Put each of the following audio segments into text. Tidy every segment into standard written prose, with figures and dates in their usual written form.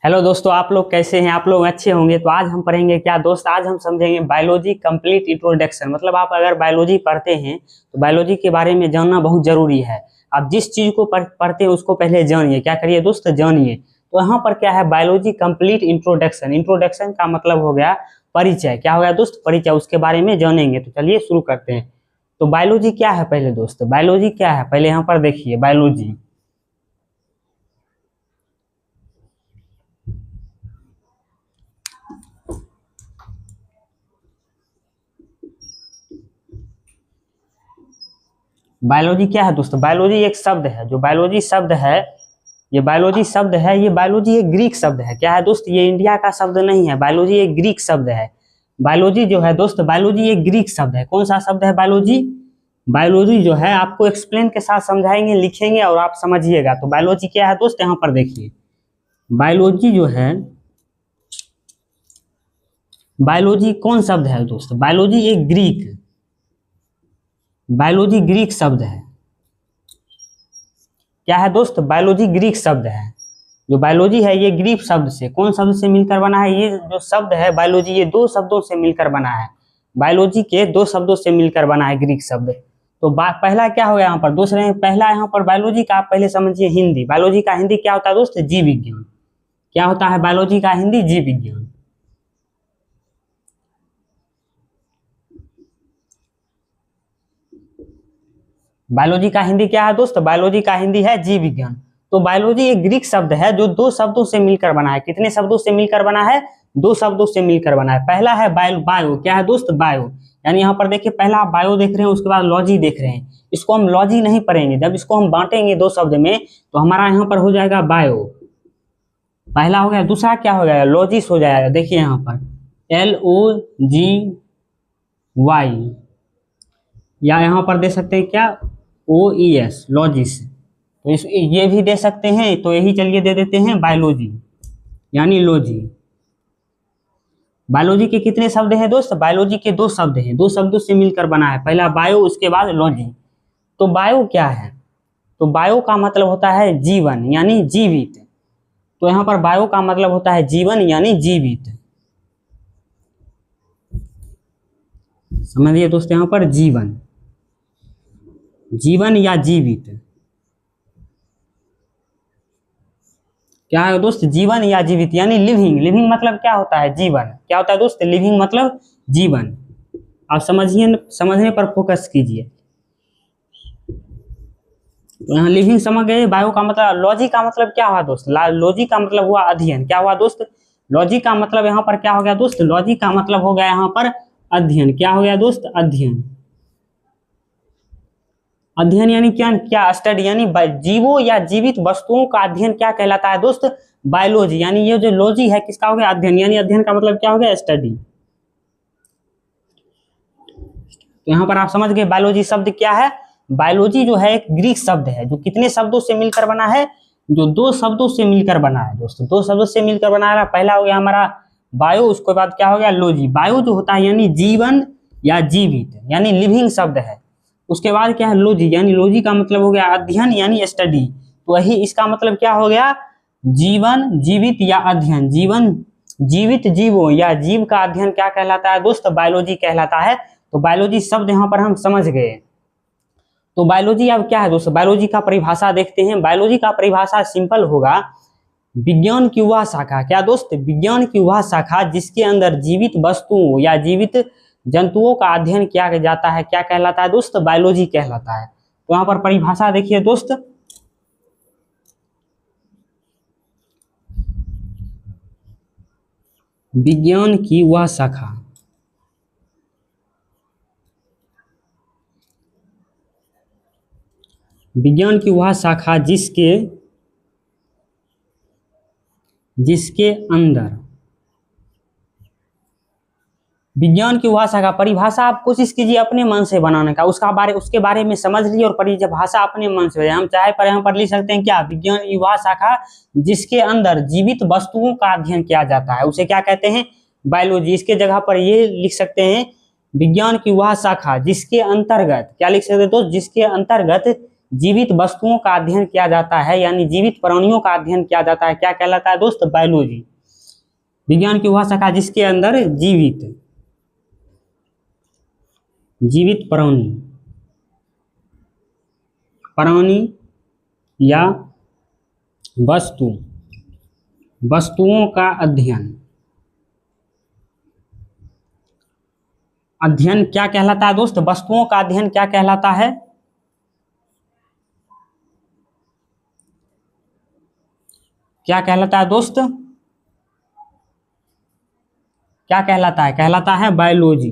Hello दोस्तों, आप लोग कैसे हैं? आप लोग अच्छे होंगे। तो आज हम पढ़ेंगे क्या दोस्त, आज हम समझेंगे बायोलॉजी कंप्लीट इंट्रोडक्शन। मतलब आप अगर बायोलॉजी पढ़ते हैं तो बायोलॉजी के बारे में जानना बहुत जरूरी है। आप जिस चीज को पढ़ते हैं उसको पहले जानिए। क्या करिए दोस्त, जानिए। तो यहाँ पर क्या है, बायोलॉजी कंप्लीट इंट्रोडक्शन। इंट्रोडक्शन का मतलब हो गया परिचय। क्या हो गया दोस्त? परिचय। उसके बारे में जानेंगे। तो चलिए शुरू करते हैं। तो बायोलॉजी क्या है पहले दोस्त, बायोलॉजी क्या है पहले यहाँ पर देखिए। बायोलॉजी बायोलॉजी क्या है दोस्तों? बायोलॉजी एक शब्द है। जो बायोलॉजी शब्द है, ये बायोलॉजी शब्द है, ये बायोलॉजी एक ग्रीक शब्द है। क्या है दोस्त? ये इंडिया का शब्द नहीं है। बायोलॉजी एक ग्रीक शब्द है। बायोलॉजी जो है दोस्त, बायोलॉजी एक ग्रीक शब्द है। कौन सा शब्द है? बायोलॉजी। बायोलॉजी जो है आपको एक्सप्लेन के साथ समझाएंगे, लिखेंगे और आप समझिएगा। तो बायोलॉजी क्या है दोस्त, यहाँ पर देखिए। बायोलॉजी जो है, बायोलॉजी कौन शब्द है दोस्त? बायोलॉजी एक ग्रीक, बायोलॉजी ग्रीक शब्द है। क्या है दोस्त? बायोलॉजी ग्रीक शब्द है। जो बायोलॉजी है ये ग्रीक शब्द से, कौन शब्द से मिलकर बना है? ये जो शब्द है बायोलॉजी, ये दो शब्दों से मिलकर बना है। बायोलॉजी के दो शब्दों से मिलकर बना है ग्रीक शब्द। तो पहला क्या हो गया यहाँ पर? दूसरे पहला यहाँ पर बायोलॉजी का आप पहले समझिए हिंदी। बायोलॉजी का हिंदी क्या होता है दोस्त? जीव विज्ञान। क्या होता है बायोलॉजी का हिंदी? जीव विज्ञान। बायोलॉजी का हिंदी क्या है दोस्त? बायोलॉजी का हिंदी है जीव विज्ञान। तो बायोलॉजी एक ग्रीक शब्द है जो दो शब्दों से मिलकर बना है। कितने शब्दों से मिलकर बना है? दो शब्दों से मिलकर बना है। पहला है बायो। बायो क्या है दोस्त? बायो। यानी यहाँ पर देखिए, पहला आप बायो देख रहे हैं, उसके बाद लॉजी देख रहे हैं। इसको हम लॉजी नहीं पढ़ेंगे। जब इसको हम बांटेंगे दो शब्द में तो हमारा यहाँ पर हो जाएगा बायो, पहला हो गया। दूसरा क्या हो जाएगा? लॉजिस हो जाएगा। देखिए यहाँ पर LOGY, या यहाँ पर दे सकते हैं क्या? OES, lodges. तो ये भी दे सकते हैं। तो यही चलिए दे देते हैं बायोलॉजी, यानी लॉजी। बायोलॉजी के कितने शब्द हैं दोस्त? बायोलॉजी के दो शब्द हैं। दो शब्दों से मिलकर बना है। पहला बायो, उसके बाद लॉजी। तो बायो क्या है? तो बायो का मतलब होता है जीवन, यानी जीवित। तो यहाँ पर बायो का मतलब होता है जीवन, यानी जीवित। समझिए दोस्त, यहाँ पर जीवन, जीवन या जीवित। क्या है दोस्त? जीवन या जीवित, यानी लिविंग। लिविंग मतलब क्या होता है? जीवन। क्या होता है दोस्त? लिविंग मतलब जीवन। आप समझिए, समझने पर फोकस कीजिए। तो यहाँ लिविंग समझ गए। बायो का मतलब, लॉजी का मतलब क्या हुआ दोस्त? लॉजी का मतलब हुआ अध्ययन। क्या हुआ दोस्त? लॉजी का मतलब यहाँ पर क्या हो गया दोस्त? लॉजी का मतलब हो गया यहाँ पर अध्ययन। क्या हो गया दोस्त? अध्ययन। अध्ययन यानी क्या? क्या स्टडी, यानी जीवों या जीवित वस्तुओं का अध्ययन क्या कहलाता है दोस्त? बायोलॉजी। यानी ये जो लॉजी है किसका हो गया? अध्ययन। यानी अध्ययन का मतलब क्या हो गया? स्टडी। तो यहाँ पर आप समझ गए बायोलॉजी शब्द क्या है। बायोलॉजी जो है एक ग्रीक शब्द है जो कितने शब्दों से मिलकर बना है? जो दो शब्दों से मिलकर बना है दोस्तों। दो शब्दों से मिलकर बना है। पहला हो गया हमारा बायो, उसके बाद क्या हो गया? लॉजी। बायो जो होता है यानी जीवन या जीवित, यानी लिविंग शब्द है। उसके बाद क्या है? लॉजी, यानी लॉजी का मतलब हो गया अध्ययन, यानी स्टडी। तो वही इसका मतलब क्या हो गया? जीवन, जीवित या अध्ययन। जीवन, जीवित जीवों या जीव का अध्ययन क्या कहलाता है दोस्त? बायोलॉजी कहलाता है। तो बायोलॉजी शब्द यहाँ पर हम समझ गए। तो बायोलॉजी अब क्या है दोस्तों? बायोलॉजी का परिभाषा देखते हैं। बायोलॉजी का परिभाषा सिंपल होगा, विज्ञान की वह शाखा। क्या दोस्त? विज्ञान की वह शाखा जिसके अंदर जीवित वस्तुओं या जीवित जंतुओं का अध्ययन किया जाता है, क्या कहलाता है दोस्त? बायोलॉजी कहलाता है। तो यहाँ पर परिभाषा देखिए दोस्त, विज्ञान की वह शाखा, विज्ञान की वह शाखा जिसके अंदर, विज्ञान की वह शाखा। परिभाषा आप कोशिश कीजिए अपने मन से बनाने का, उसके बारे में समझ लीजिए और परिभाषा अपने मन से। हम चाहे पर यहाँ पर लिख सकते हैं क्या? विज्ञान की वह शाखा जिसके अंदर जीवित वस्तुओं का अध्ययन किया जाता है, उसे क्या कहते हैं? बायोलॉजी। इसके जगह पर ये लिख सकते हैं, विज्ञान की वह शाखा जिसके अंतर्गत, क्या लिख सकते हैं दोस्त? जिसके अंतर्गत जीवित वस्तुओं का अध्ययन किया जाता है, यानी जीवित प्राणियों का अध्ययन किया जाता है, क्या कहलाता है दोस्त? बायोलॉजी। विज्ञान की वह शाखा जिसके अंदर जीवित प्राणी या वस्तुओं का अध्ययन क्या कहलाता है दोस्त? वस्तुओं का अध्ययन क्या कहलाता है? क्या कहलाता है दोस्त? क्या कहलाता है? कहलाता है बायोलॉजी।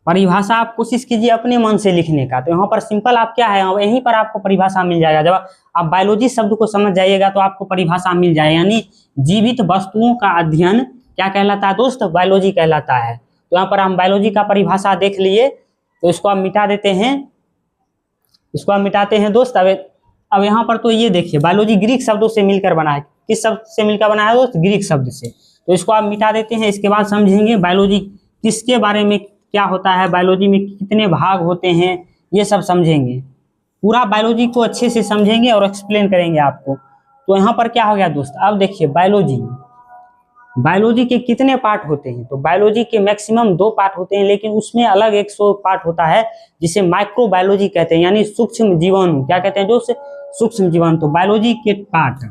परिभाषा आप कोशिश कीजिए अपने मन से लिखने का, तो यहाँ पर सिंपल आप क्या है, यहीं पर आपको परिभाषा मिल जाएगा। जब आप बायोलॉजी शब्द को समझ जाइएगा तो आपको परिभाषा मिल जाएगी, यानी जीवित वस्तुओं का अध्ययन क्या कहलाता है दोस्त? बायोलॉजी कहलाता है। तो यहाँ पर हम बायोलॉजी का परिभाषा देख लिए, तो इसको आप मिटा देते हैं, इसको आप मिटाते हैं दोस्त। अब यहाँ पर तो ये देखिए, बायोलॉजी ग्रीक शब्दों से मिलकर बना है। किस शब्द से मिलकर बना है दोस्त? ग्रीक शब्द से। तो इसको आप मिटा देते हैं। इसके बाद समझेंगे बायोलॉजी किसके बारे में क्या होता है, बायोलॉजी में कितने भाग होते हैं, ये सब समझेंगे। पूरा बायोलॉजी को अच्छे से समझेंगे और एक्सप्लेन करेंगे आपको। तो यहाँ पर क्या हो गया दोस्त? अब देखिए, बायोलॉजी के कितने पार्ट होते हैं? तो बायोलॉजी के मैक्सिमम 2 पार्ट होते हैं, लेकिन उसमें अलग 100 पार्ट होता है जिसे माइक्रोबायोलॉजी कहते हैं, यानी सूक्ष्म जीवाणु। क्या कहते हैं दोस्त? सूक्ष्म जीवाणु। तो बायोलॉजी के पार्ट,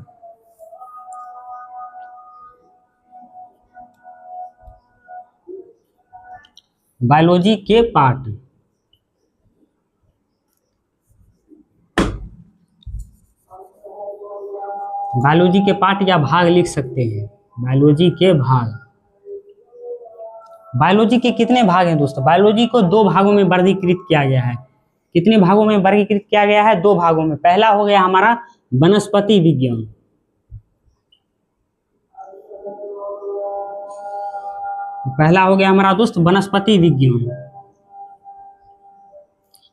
बायोलॉजी के पार्ट बायोलॉजी के पार्ट या भाग लिख सकते हैं। बायोलॉजी के भाग। बायोलॉजी के कितने भाग हैं दोस्तों? बायोलॉजी को 2 भागों में वर्गीकृत किया गया है। कितने भागों में वर्गीकृत किया गया है? 2 भागों में। पहला हो गया हमारा वनस्पति विज्ञान। पहला हो गया हमारा दोस्त वनस्पति विज्ञान,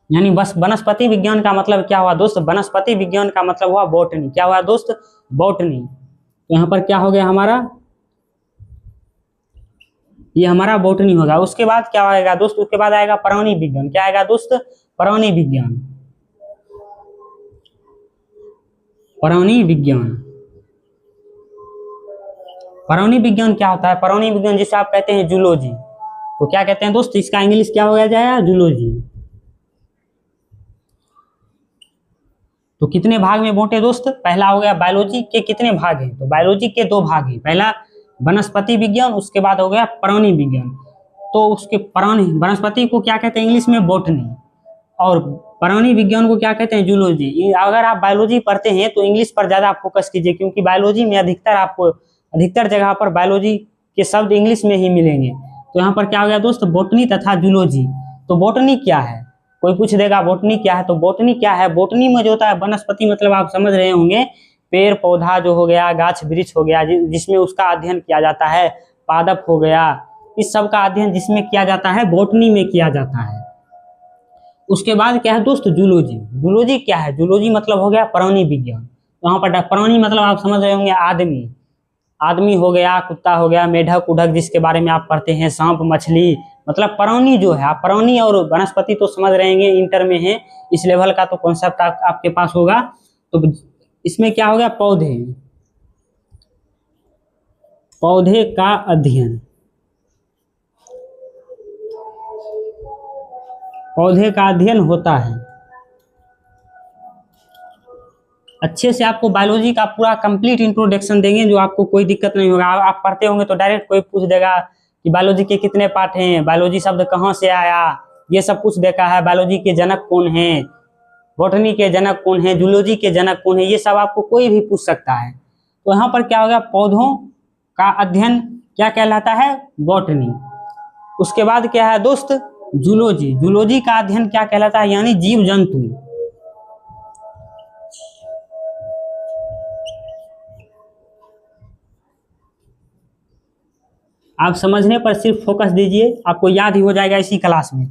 यानी बस वनस्पति विज्ञान का मतलब क्या हुआ दोस्त? वनस्पति विज्ञान का मतलब हुआ बॉटनी। क्या हुआ दोस्त? बॉटनी। तो यहाँ पर क्या हो गया हमारा? ये हमारा बॉटनी होगा। उसके बाद क्या आएगा दोस्त? उसके बाद आएगा प्राणी विज्ञान। क्या आएगा दोस्त? प्राणी विज्ञान। प्राणी विज्ञान। प्राणी विज्ञान क्या होता है? प्राणी विज्ञान जिसे आप कहते हैं जूलॉजी। तो क्या कहते हैं दोस्त? इसका इंग्लिश क्या हो जाएगा? जूलॉजी। तो कितने भाग में बांटे दोस्त? पहला हो गया बायोलॉजी के कितने भाग हैं? तो बायोलॉजी के 2 भाग हैं। पहला वनस्पति विज्ञान, उसके बाद हो गया प्राणी विज्ञान। तो उसके प्राणी, वनस्पति को क्या कहते हैं इंग्लिश में? बॉटनी, और प्राणी विज्ञान को क्या कहते हैं? जूलॉजी। अगर आप बायोलॉजी पढ़ते हैं तो इंग्लिश पर ज्यादा फोकस कीजिए, क्योंकि बायोलॉजी में अधिकतर जगह पर बायोलॉजी के शब्द इंग्लिश में ही मिलेंगे। तो यहाँ पर क्या हो गया दोस्त? बॉटनी तथा जूलॉजी। तो बॉटनी क्या है? कोई पूछ देगा बॉटनी क्या है, तो बॉटनी क्या है? बॉटनी में जो होता है, वनस्पति मतलब आप समझ रहे होंगे, पेड़ पौधा जो हो गया, गाछ वृक्ष हो गया, जिसमें उसका अध्ययन किया जाता है, पादप हो गया, इस सब का अध्ययन जिसमें किया जाता है, बॉटनी में किया जाता है। उसके बाद क्या है दोस्त? जूलॉजी। जूलॉजी क्या है? जूलॉजी मतलब हो गया प्राणी विज्ञान। वहां पर प्राणी मतलब आप समझ रहे होंगे आदमी हो गया, कुत्ता हो गया, मेढक उढक जिसके बारे में आप पढ़ते हैं, सांप मछली, मतलब प्राणी जो है। आप प्राणी और वनस्पति तो समझ रहे हैं, इंटर में है, इस लेवल का तो कॉन्सेप्ट आपके पास होगा। तो इसमें क्या हो गया? पौधे का अध्ययन। पौधे का अध्ययन होता है। अच्छे से आपको बायोलॉजी का पूरा कंप्लीट इंट्रोडक्शन देंगे, जो आपको कोई दिक्कत नहीं होगा। आप पढ़ते होंगे तो डायरेक्ट कोई पूछ देगा कि बायोलॉजी के कितने पार्ट हैं, बायोलॉजी शब्द कहाँ से आया, ये सब पूछ देखा है। बायोलॉजी के जनक कौन है, बॉटनी के जनक कौन है, जूलॉजी के जनक कौन है, ये सब आपको कोई भी पूछ सकता है। तो यहाँ पर क्या होगा? पौधों का अध्ययन क्या कहलाता है? बॉटनी। उसके बाद क्या है दोस्त? जूलॉजी। जूलॉजी का अध्ययन क्या कहलाता है? यानी जीव जंतु। आप समझने पर सिर्फ फोकस दीजिए, आपको याद ही हो जाएगा इसी क्लास में।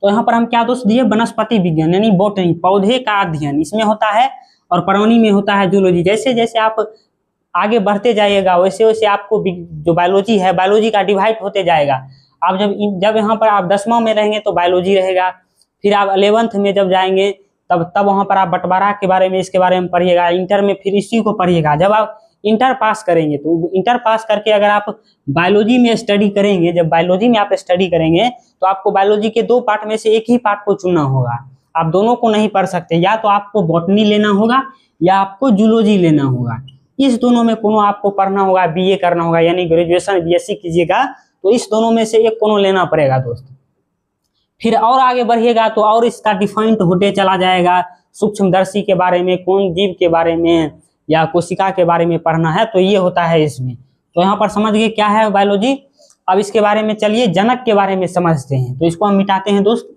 तो यहाँ पर हम क्या दोस्त दिए? वनस्पति विज्ञान यानी बॉटनी, पौधे का अध्ययन इसमें होता है, और प्राणी में होता है जूलॉजी। जैसे जैसे आप आगे बढ़ते जाइएगा वैसे वैसे आपको जो बायोलॉजी है, बायोलॉजी का डिवाइड होते जाएगा। आप जब यहाँ पर आप 10वां में रहेंगे तो बायोलॉजी रहेगा, फिर आप 11th में जब जाएंगे तब वहाँ पर आप बंटवारा के बारे में, इसके बारे में पढ़िएगा। इंटर में फिर इसी को पढ़िएगा। जब आप इंटर पास करेंगे तो इंटर पास करके अगर आप बायोलॉजी में स्टडी करेंगे, जब बायोलॉजी में आप स्टडी करेंगे तो आपको बायोलॉजी के 2 पार्ट में से एक ही पार्ट को चुनना होगा। आप दोनों को नहीं पढ़ सकते, या तो आपको बॉटनी लेना होगा या आपको जूलॉजी लेना होगा। इस दोनों में कोनो आपको पढ़ना होगा, बीए करना होगा, यानी ग्रेजुएशन बीएससी कीजिएगा तो इस दोनों में से एक कोनो लेना पड़ेगा दोस्त। फिर और आगे बढ़िएगा तो और इसका डिफाइंड होते चला जाएगा। सूक्ष्मदर्शी के बारे में, कौन जीव के बारे में या कोशिका के बारे में पढ़ना है, तो ये होता है इसमें। तो यहाँ पर समझ गए क्या है बायोलॉजी। अब इसके बारे में चलिए जनक के बारे में समझते हैं। तो इसको हम मिटाते हैं दोस्त।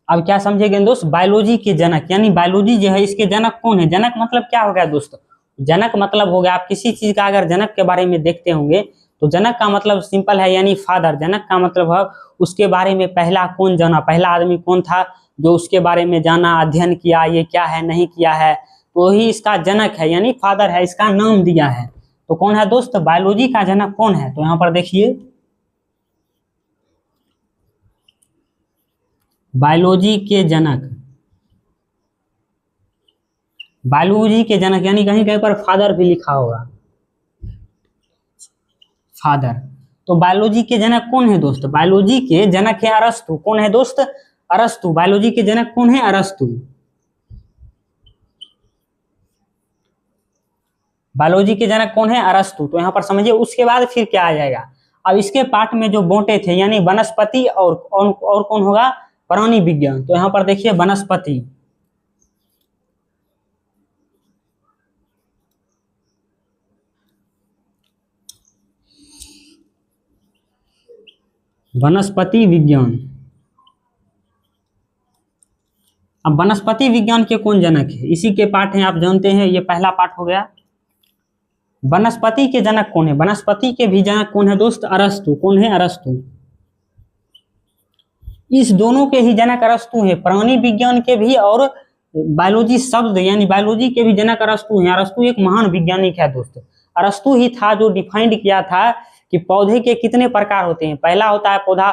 अब क्या समझेंगे दोस्त, बायोलॉजी के जनक, यानी बायोलॉजी जो है इसके जनक कौन है। जनक मतलब क्या हो गया दोस्त, जनक मतलब हो गया, आप किसी चीज का अगर जनक के बारे में देखते होंगे तो जनक का मतलब सिंपल है, यानी फादर। जनक का मतलब है उसके बारे में पहला कौन जाना, पहला आदमी कौन था जो उसके बारे में जाना, अध्ययन किया, ये क्या है नहीं किया है, तो ही इसका जनक है, यानी फादर है, इसका नाम दिया है। तो कौन है दोस्त, बायोलॉजी का जनक कौन है। तो यहाँ पर देखिए बायोलॉजी के जनक, बायोलॉजी के जनक यानी कहीं कहीं पर फादर भी लिखा होगा, फादर। तो बायोलॉजी के जनक कौन है दोस्त, बायोलॉजी के जनक है अरस्तु। कौन है दोस्त, अरस्तु। बायोलॉजी के जनक कौन है, अरस्तु। बायोलॉजी के जनक कौन है, अरस्तु। तो यहाँ पर समझिए उसके बाद फिर क्या आ जाएगा। अब इसके पार्ट में जो बांटे थे, यानी वनस्पति और कौन होगा, प्राणी विज्ञान। तो यहाँ पर देखिए वनस्पति, वनस्पति विज्ञान। अब वनस्पति विज्ञान के कौन जनक है, इसी के पार्ट हैं, आप जानते हैं, ये पहला पार्ट हो गया। वनस्पति के जनक कौन है, वनस्पति के भी जनक कौन है दोस्त, अरस्तु। कौन है, अरस्तु। इस दोनों के ही जनक अरस्तु है, प्राणी विज्ञान के भी और बायोलॉजी शब्द यानी बायोलॉजी के भी जनक अरस्तु हैं। अरस्तु एक महान वैज्ञानिक है दोस्त। अरस्तु ही था जो डिफाइंड किया था कि पौधे के कितने प्रकार होते हैं। पहला होता है पौधा,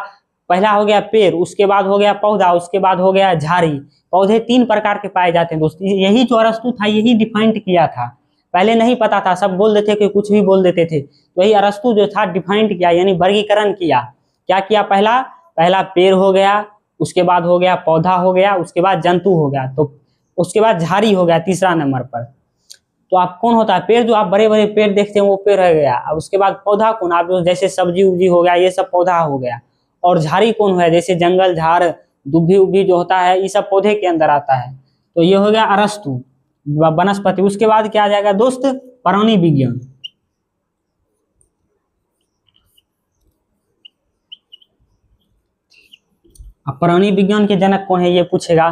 पहला हो गया पेड़, उसके बाद हो गया पौधा, उसके बाद हो गया झाड़ी। पौधे 3 प्रकार के पाए जाते हैं दोस्त। यही जो अरस्तु था यही डिफाइंड किया था। पहले नहीं पता था, सब बोल देते कि कुछ भी बोल देते थे। तो यही अरस्तु जो था डिफाइंड किया, यानी वर्गीकरण किया। क्या किया, पहला पेड़ हो गया, उसके बाद हो गया पौधा हो गया, उसके बाद जंतु हो गया, तो उसके बाद झाड़ी हो गया तीसरा नंबर पर। तो आप कौन होता है, पेड़, जो आप बड़े बड़े पेड़ देखते हैं वो पेड़ रह गया। अब उसके बाद पौधा कौन, आप जो जैसे सब्जी उब्जी हो गया, ये सब पौधा हो गया। और झाड़ी कौन है, जैसे जंगल झाड़ दुभी उभी जो होता है, ये सब पौधे के अंदर आता है। तो ये हो गया अरस्तु वनस्पति। उसके बाद क्या आ जाएगा दोस्त, प्राणी विज्ञान। अब प्राणी विज्ञान के जनक कौन है ये पूछेगा,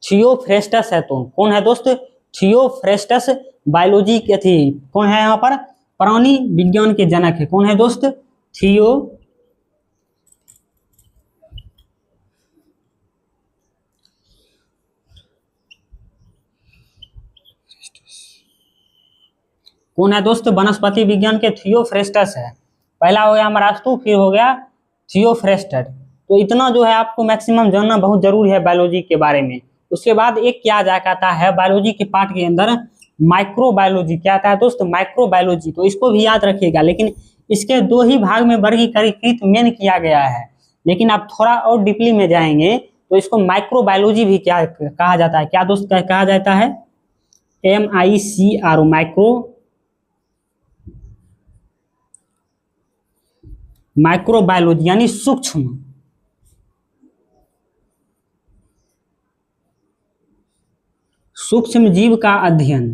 थियोफ्रेस्टस है। तो कौन है दोस्त, थियोफ्रेस्टस बायोलॉजी के थी, कौन है यहाँ पर, प्राणी विज्ञान के जनक है। कौन है दोस्त, थियो कौन है दोस्त, वनस्पति विज्ञान के थियोफ्रेस्टस है। पहला हो गया अरस्तु, फिर हो गया थियोफ्रेस्टस। तो इतना जो है आपको मैक्सिमम जानना बहुत जरूरी है बायोलॉजी के बारे में। उसके बाद एक क्या जाता है बायोलॉजी के पार्ट के अंदर, माइक्रोबायोलॉजी। क्या आता है दोस्त, माइक्रोबायोलॉजी। तो इसको भी याद रखिएगा, लेकिन इसके 2 ही भाग में वर्गीकृत मेन किया गया है। लेकिन आप थोड़ा और डीपली में जाएंगे तो इसको माइक्रोबायोलॉजी भी क्या कहा जाता है, क्या दोस्त कहा जाता है, MICRO, माइक्रोबायोलॉजी यानी सूक्ष्म जीव का अध्ययन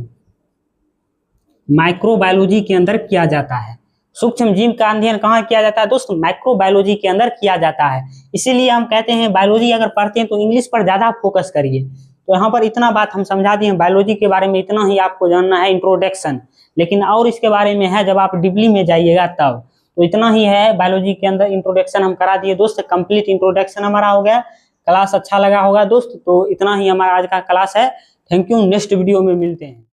माइक्रोबायोलॉजी के अंदर किया जाता है। सूक्ष्म जीव का अध्ययन कहाँ किया जाता है दोस्त, माइक्रोबायोलॉजी के अंदर किया जाता है। इसीलिए हम कहते हैं बायोलॉजी अगर पढ़ते हैं तो इंग्लिश पर ज्यादा फोकस करिए। तो यहाँ पर इतना बात हम समझा दिए, बायोलॉजी के बारे में इतना ही आपको जानना है, इंट्रोडक्शन। लेकिन और इसके बारे में है जब आप डीपली में जाइएगा तब। तो इतना ही है बायोलॉजी के अंदर इंट्रोडक्शन हम करा दिए दोस्त, कंप्लीट इंट्रोडक्शन हमारा हो गया। क्लास अच्छा लगा होगा दोस्त। तो इतना ही हमारा आज का क्लास है। थैंक यू, नेक्स्ट वीडियो में मिलते हैं।